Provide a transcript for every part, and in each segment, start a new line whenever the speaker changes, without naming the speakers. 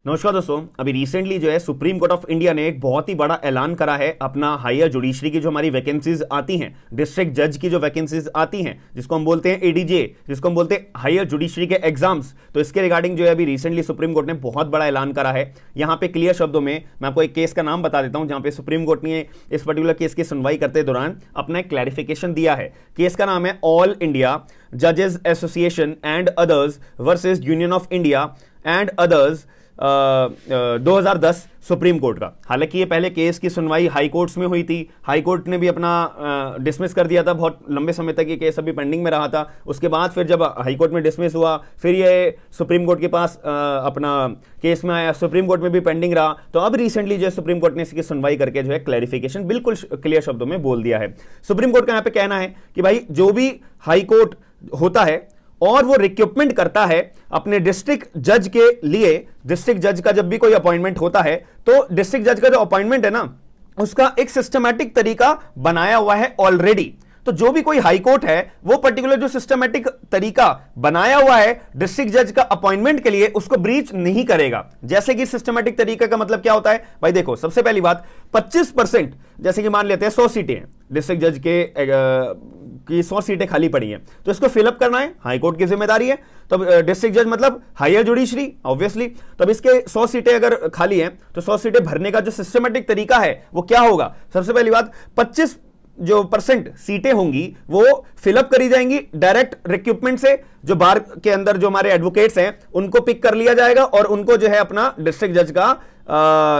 नमस्कार दोस्तों, अभी रिसेंटली जो है सुप्रीम कोर्ट ऑफ इंडिया ने एक बहुत ही बड़ा ऐलान करा है अपना हायर जुडिशरी की जो हमारी वैकेंसीज आती हैं, डिस्ट्रिक्ट जज की जो वैकेंसीज आती हैं, जिसको हम बोलते हैं एडीजे, जिसको हम बोलते हैं हायर जुडिशरी के एग्जाम्स। तो इसके रिगार्डिंग जो है अभी रिसेंटली सुप्रीम कोर्ट ने बहुत बड़ा ऐलान करा है। यहाँ पे क्लियर शब्दों में मैं आपको एक केस का नाम बता देता हूँ जहाँ पे सुप्रीम कोर्ट ने इस पर्टिकुलर केस की सुनवाई करते दौरान अपना एक क्लैरिफिकेशन दिया है। केस का नाम है ऑल इंडिया जजेस association and others versus union of India and others 2010 supreme court का। हालांकि ये पहले केस की सुनवाई हाई कोर्ट्स में हुई थी, हाई कोर्ट ने भी अपना डिसमिस कर दिया था। बहुत लंबे समय तक ये केस अभी पेंडिंग में रहा था। उसके बाद फिर जब हाई कोर्ट में डिसमिस हुआ, फिर ये सुप्रीम कोर्ट के पास अपना केस में आया, सुप्रीम कोर्ट में भी पेंडिंग रहा। तो अब रिसेंटली जो है सुप्रीम कोर्ट ने इसकी सुनवाई करके जो है क्लैरिफिकेशन बिल्कुल क्लियर शब्दों में बोल दिया है। सुप्रीम कोर्ट का यहाँ पे कहना है कि भाई जो भी हाई कोर्ट होता है और वो रिक्रूटमेंट करता है अपने डिस्ट्रिक्ट जज के लिए, डिस्ट्रिक्ट जज का जब भी कोई अपॉइंटमेंट होता है तो डिस्ट्रिक्ट जज का जो अपॉइंटमेंट है ना, उसका एक सिस्टमैटिक तरीका बनाया हुआ है ऑलरेडी। तो जो भी कोई हाई कोर्ट है वो पर्टिकुलर जो सिस्टमैटिक तरीका बनाया हुआ है डिस्ट्रिक्ट जज का अपॉइंटमेंट के लिए, उसको ब्रीच नहीं करेगा। जैसे कि सिस्टमैटिक तरीका का मतलब क्या होता है भाई, देखो सबसे पहली बात 25%, जैसे कि मान लेते हैं 100 सीटें हैं डिस्ट्रिक्ट जज के की 100 सीटें खाली पड़ी हैं, तो इसको फिलअप करना है हाई कोर्ट की जिम्मेदारी है। तब डिस्ट्रिक्ट जज मतलब हायर जुडिशरी ऑब्वियसली। तब इसके 100 सीटें अगर खाली हैं तो 100 सीटें भरने का जो सिस्टमैटिक तरीका है वो क्या होगा, सबसे पहली बात 25% सीटें होंगी वो फिलअप करी जाएंगी डायरेक्ट रिक्रूटमेंट से। जो बार के अंदर जो हमारे एडवोकेट्स हैं उनको पिक कर लिया जाएगा और उनको जो है अपना डिस्ट्रिक्ट जज का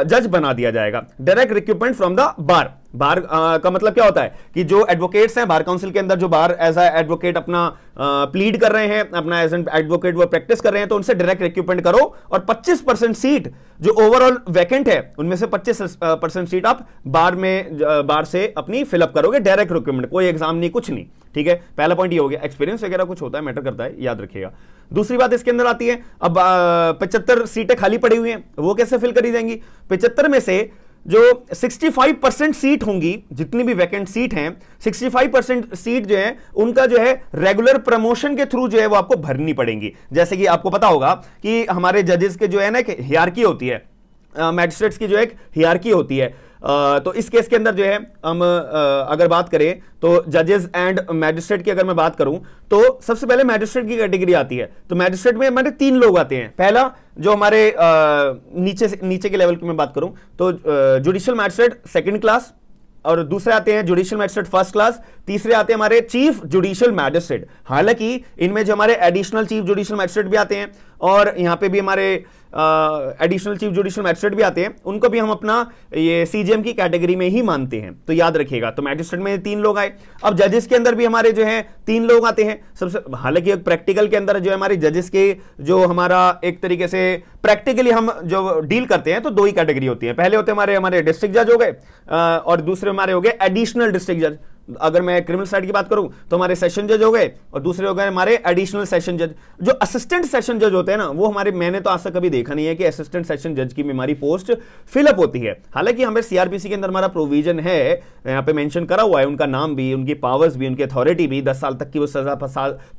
जज बना दिया जाएगा। Direct recruitment from the bar. Bar का मतलब क्या होता है कि जो एडवोकेट्स हैं बार काउंसिल के अंदर, जो बार एज ए एडवोकेट अपना प्लीड कर रहे हैं, अपना एज एन एडवोकेट वो प्रैक्टिस कर रहे हैं, तो उनसे डायरेक्ट रिक्रूटमेंट करो। और 25% सीट जो ओवरऑल वैकेंट है उनमें से 25% सीट आप बार से अपनी फिलअप करोगे, डायरेक्ट रिक्रूटमेंट, कोई एग्जाम नहीं, कुछ नहीं। ठीक है, पहला पॉइंट ये हो गया। एक्सपीरियंस वगैरह कुछ होता है, मैटर करता है, याद रखिएगा। दूसरी बात इसके अंदर आती है, अब 75 सीटें खाली पड़ी हुई हैं, वो कैसे फिल करी जाएंगी। 75 में से जो 65% सीट होंगी, जितनी भी वैकेंट सीट हैं, 65% सीट जो है उनका जो है रेगुलर प्रमोशन के थ्रू जो है वो आपको भरनी पड़ेंगी। जैसे कि आपको पता होगा कि हमारे जजेस के जो है ना एक हियरार्की होती है, मैजिस्ट्रेट्स की जो एक हियरार्की होती है। तो इस केस के अंदर जो है हम अगर बात करें तो जजेस एंड मैजिस्ट्रेट की अगर मैं बात करूं तो सबसे पहले मैजिस्ट्रेट की कैटेगरी आती है। तो मैजिस्ट्रेट में हमारे 3 लोग आते हैं। पहला जो हमारे नीचे के लेवल की मैं बात करूं तो जुडिशियल मैजिस्ट्रेट 2nd क्लास, और दूसरे आते हैं जुडिशियल मैजिस्ट्रेट 1st क्लास, तीसरे आते हैं हमारे चीफ जुडिशियल मैजिस्ट्रेट। हालांकि इनमें जो हमारे एडिशनल चीफ जुडिशियल मैजिस्ट्रेट भी आते हैं और यहाँ पे भी हमारे एडिशनल चीफ जुडिशियल मैजिस्ट्रेट भी आते हैं, उनको भी हम अपना ये सीजीएम की कैटेगरी में ही मानते हैं। तो याद रखिएगा, तो मैजिस्ट्रेट में 3 लोग आए। अब जजेस के अंदर भी हमारे जो है 3 लोग आते हैं सबसे। हालांकि प्रैक्टिकल के अंदर जो है हमारे जजेस के जो हमारा एक तरीके से प्रैक्टिकली हम जो डील करते हैं तो 2 ही कैटेगरी होती है। पहले होते हैं हमारे डिस्ट्रिक्ट जज हो गए और दूसरे हमारे हो गए एडिशनल डिस्ट्रिक्ट जज। अगर मैं क्रिमिनल साइड की बात करूं तो हमारे सेशन जज हो गए और दूसरे हो गए हमारे एडिशनल सेशन जज। जो असिस्टेंट सेशन जज होते हैं ना, वो हमारे, मैंने तो आज तक कभी देखा नहीं है कि असिस्टेंट सेशन जज की हमारी पोस्ट फिलअप होती है। हालांकि हमें सीआरपीसी के अंदर हमारा प्रोविजन है, यहाँ पे मेंशन करा हुआ है, उनका नाम भी, उनकी पावर्स भी, उनकी अथॉरिटी भी, 10 साल तक की वो सजा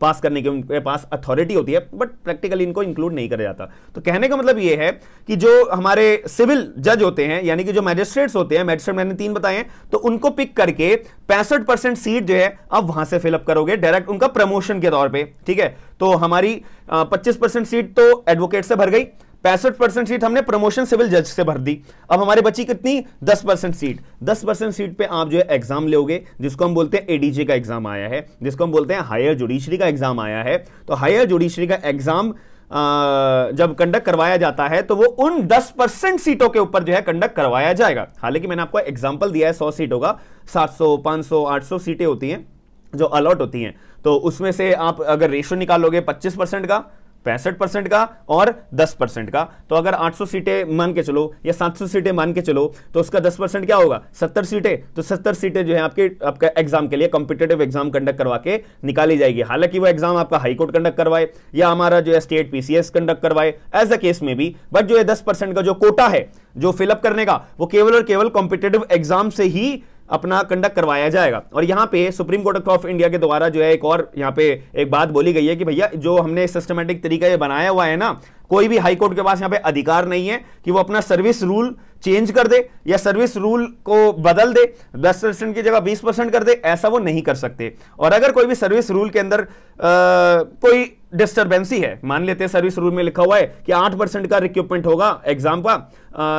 पास करने की उनके पास अथॉरिटी होती है, बट प्रैक्टिकली इनको इंक्लूड नहीं करा जाता। तो कहने का मतलब ये है कि जो हमारे सिविल जज होते हैं, यानी कि जो मैजिस्ट्रेट्स होते हैं, मैजिस्ट्रेट मैंने 3 बताए हैं, तो उनको पिक करके 65% सीट जो है अब वहां से फिलअप करोगे डायरेक्ट उनका प्रमोशन के तौर पे। ठीक है, तो हमारी 25% सीट तो एडवोकेट से भर गई, 65% सीट हमने प्रमोशन सिविल जज से भर दी। अब हमारे बची कितनी, 10% सीट। 10% सीट पे आप जो है एग्जाम लोगे, जिसको हम बोलते हैं एडीजे का एग्जाम आया है, जिसको हम बोलते हैं हायर जुडिशरी का एग्जाम आया है। तो हायर जुडिशरी का एग्जाम जब कंडक्ट करवाया जाता है तो वो उन 10% सीटों के ऊपर जो है कंडक्ट करवाया जाएगा। हालांकि मैंने आपको एग्जांपल दिया है 100 सीटों का, 700, 500, 800 सीटें होती हैं जो अलॉट होती हैं। तो उसमें से आप अगर रेशो निकालोगे 25% का, 65% का और 10% का, तो अगर 800 सीटें मान के चलो या 700 सीटें मान के चलो तो उसका 10% क्या होगा, 70 सीटें। तो 70 सीटें जो है आपका एग्जाम के लिए कॉम्पिटिटिव एग्जाम कंडक्ट करवा के निकाली जाएगी। हालांकि वो एग्जाम आपका हाई कोर्ट कंडक्ट करवाए या हमारा जो है स्टेट पीसीएस कंडक्ट करवाए, एज अ केस में भी, बट जो है 10% का जो कोटा है जो फिलअप करने का, वो केवल और केवल कॉम्पिटिटिव एग्जाम से ही अपना कंडक्ट करवाया जाएगा। और यहां पे सुप्रीम कोर्ट ऑफ इंडिया के द्वारा जो है एक और यहां पे एक बात बोली गई है कि भैया जो हमने सिस्टमेटिक तरीका ये बनाया हुआ है ना, कोई भी हाई कोर्ट के पास यहां पे अधिकार नहीं है कि वो अपना सर्विस रूल चेंज कर दे या सर्विस रूल को बदल दे, 10% की जगह 20% कर दे, ऐसा वो नहीं कर सकते। और अगर कोई भी सर्विस रूल के अंदर कोई डिस्टर्बेंसी है, मान लेते हैं सर्विस रूल में लिखा हुआ है कि 8% का रिक्रूटमेंट होगा एग्जाम का,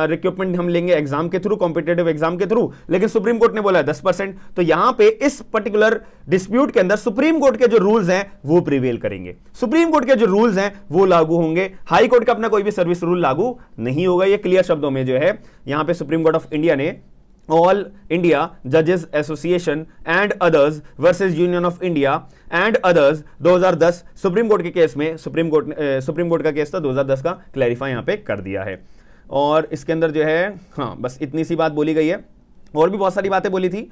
रिक्रूटमेंट हम लेंगे एग्जाम के थ्रू, कॉम्पिटेटिव एग्जाम के थ्रू, लेकिन सुप्रीम कोर्ट ने बोला 10%, तो यहां पे इस पर्टिकुलर डिस्प्यूट के अंदर सुप्रीम कोर्ट के जो रूल्स हैं वो प्रिवेल करेंगे, सुप्रीम कोर्ट के जो रूल्स हैं वो लागू होंगे, हाई कोर्ट का अपना कोई भी सर्विस रूल लागू नहीं होगा। ये क्लियर शब्दों में जो है यहां पे सुप्रीम कोर्ट ऑफ इंडिया ने ऑल इंडिया जजेस association and others versus union of India and others 2010 supreme court के केस में, सुप्रीम कोर्ट का केस था 2010 का, क्लैरिफाई यहां पे कर दिया है। और इसके अंदर जो है हाँ बस इतनी सी बात बोली गई है, और भी बहुत सारी बातें बोली थी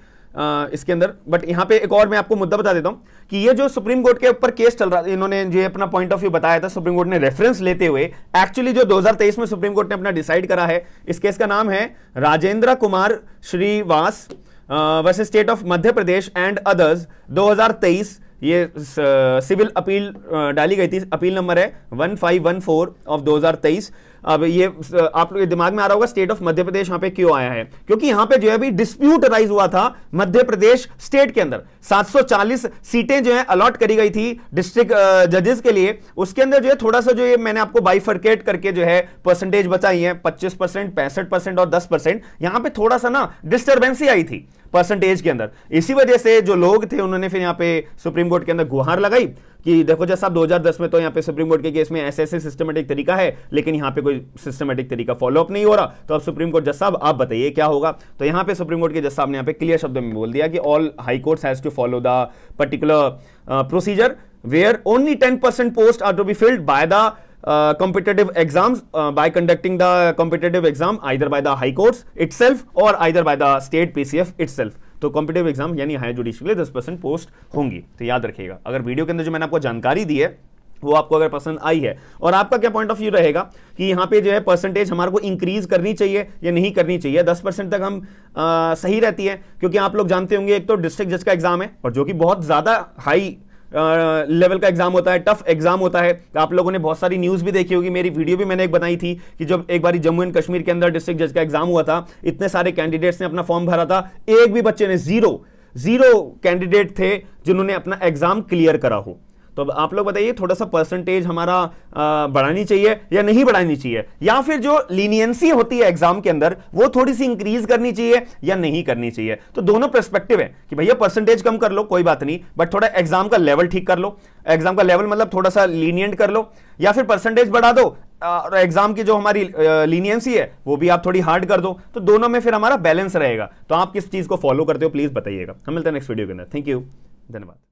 इसके अंदर, बट यहां पे एक और मैं आपको मुद्दा बता देता हूं कि ये जो सुप्रीम कोर्ट के ऊपर केस चल रहा था, इन्होंने जो अपना पॉइंट ऑफ व्यू बताया था, सुप्रीम कोर्ट ने रेफरेंस लेते हुए एक्चुअली जो 2023 में सुप्रीम कोर्ट ने अपना डिसाइड करा है, इस केस का नाम है Rajendra Kumar Shrivas versus state of Madhya Pradesh and others 2023। ये सिविल अपील डाली गई थी, अपील नंबर है 1514 ऑफ 2023। अब ये आप लोग दिमाग में आ रहा होगा स्टेट ऑफ मध्य प्रदेश यहां पे क्यों आया है, क्योंकि यहां पे जो है अभी डिस्प्यूट राइज हुआ था मध्य प्रदेश स्टेट के अंदर, 740 सीटें जो है अलॉट करी गई थी डिस्ट्रिक्ट जजेस के लिए, उसके अंदर जो है थोड़ा सा जो ये मैंने आपको बाइफर्केट करके जो है परसेंटेज बताई है, 25%, 65% और 10%, यहां पे थोड़ा सा ना डिस्टर्बेंसी आई थी परसेंटेज के अंदर। इसी वजह से जो लोग थे उन्होंने फिर यहां पे सुप्रीम कोर्ट के अंदर गुहार लगाई कि देखो जैसा 2010 में तो यहां पे सुप्रीम कोर्ट के केस में ऐसे ऐसे सिस्टमेटिक तरीका है, लेकिन यहां पे कोई सिस्टमेटिक तरीका फॉलो अप नहीं हो रहा, तो अब सुप्रीम कोर्ट जज साहब आप बताइए क्या होगा। तो यहां पे सुप्रीम कोर्ट के जज साहब ने यहां पे क्लियर शब्दों में बोल दिया कि all high courts has to follow the particular procedure where only 10% post are to be filled by the competitive exams by conducting the competitive exam either by the high courts itself or either by the state PCF itself। तो competitive exam यानी higher judicial के लिए 10% post होंगी। तो याद रखिएगा, अगर video के अंदर जो मैंने आपको जानकारी दी है वो आपको अगर पसंद आई है, और आपका क्या पॉइंट ऑफ व्यू रहेगा कि यहाँ पे जो है परसेंटेज हमारे को इंक्रीज करनी चाहिए या नहीं करनी चाहिए, 10% तक हम सही रहती है, क्योंकि आप लोग जानते होंगे एक तो डिस्ट्रिक्ट जज का एग्जाम है और जो कि बहुत ज्यादा हाई लेवल का एग्जाम होता है, टफ एग्जाम होता है। आप लोगों ने बहुत सारी न्यूज भी देखी होगी, मेरी वीडियो भी मैंने एक बनाई थी कि जब एक बार जम्मू एंड कश्मीर के अंदर डिस्ट्रिक्ट जज का एग्जाम हुआ था, इतने सारे कैंडिडेट्स ने अपना फॉर्म भरा था, एक भी बच्चे ने जीरो कैंडिडेट थे जिन्होंने अपना एग्जाम क्लियर करा हो। तो अब आप लोग बताइए थोड़ा सा परसेंटेज हमारा बढ़ानी चाहिए या नहीं बढ़ानी चाहिए, या फिर जो लीनियंसी होती है एग्जाम के अंदर वो थोड़ी सी इंक्रीज करनी चाहिए या नहीं करनी चाहिए। तो दोनों पर्सपेक्टिव है कि भैया परसेंटेज कम कर लो कोई बात नहीं, बट थोड़ा एग्जाम का लेवल ठीक कर लो, एग्जाम का लेवल मतलब थोड़ा सा लीनियंट कर लो, या फिर परसेंटेज बढ़ा दो और एग्जाम की जो हमारी लीनियंसी है वो भी आप थोड़ी हार्ड कर दो, तो दोनों में फिर हमारा बैलेंस रहेगा। तो आप किस चीज को फॉलो करते हो प्लीज बताइएगा। हम मिलते हैं नेक्स्ट वीडियो के अंदर। थैंक यू, धन्यवाद।